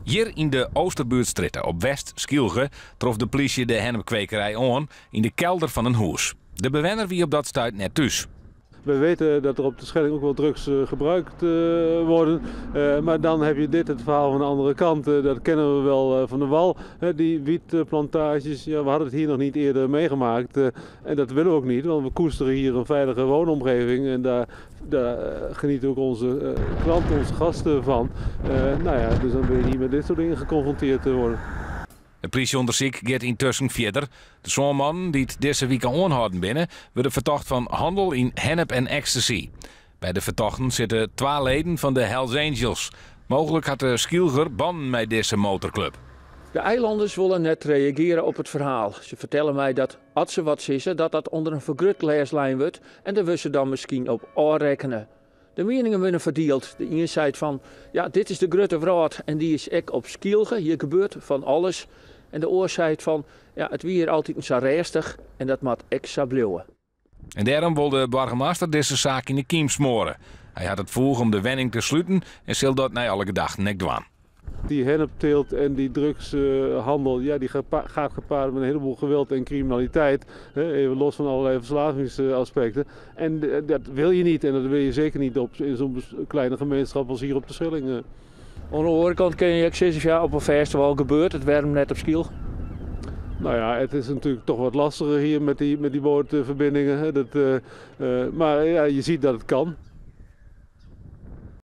Hier in de Oosterbuurtstraat op West-Skilge trof de politie de hennepkwekerij aan in de kelder van een huis. De bewoner wie op dat stuit net thuis. We weten dat er op de Schelling ook wel drugs gebruikt worden. Maar dan heb je dit, het verhaal van de andere kant. Dat kennen we wel van de wal. Die wietplantages, ja, we hadden het hier nog niet eerder meegemaakt. En dat willen we ook niet, want we koesteren hier een veilige woonomgeving. En daar genieten ook onze klanten, onze gasten van. Dus dan wil je niet met dit soort dingen geconfronteerd worden. De politieonderzoek gaat intussen verder. De zoonman die het deze week aanhouden binnen, wordt verdacht van handel in hennep en ecstasy. Bij de verdachten zitten 2 leden van de Hells Angels. Mogelijk had de Skilger banden met deze motorclub. De eilanders willen net reageren op het verhaal. Ze vertellen mij dat als ze wat sissen, dat onder een vergrutleerslijn wordt en daar willen ze dan misschien op aanrekenen. De meningen worden verdeeld. De een zegt van, ja, dit is de grote wraad en die is ook op Skilge. Hier gebeurt van alles. En de oor zegt van, ja, het weer altijd zo rustig en dat moet extra blijven. En daarom wil de burgemeester deze zaak in de kiem smoren. Hij had het voor om de wenning te sluiten en zal dat naar alle gedachten nek doen. Die hennepteelt en die drugshandel, die gaat gepaard met een heleboel geweld en criminaliteit. Even los van allerlei verslavingsaspecten. En dat wil je niet en dat wil je zeker niet in zo'n kleine gemeenschap als hier op de Schelling. Aan de andere kant kun je ook zeggen, ja, op een festival gebeurt het warm net op Skilge. Nou ja, het is natuurlijk toch wat lastiger hier met die bootverbindingen. Maar ja, je ziet dat het kan.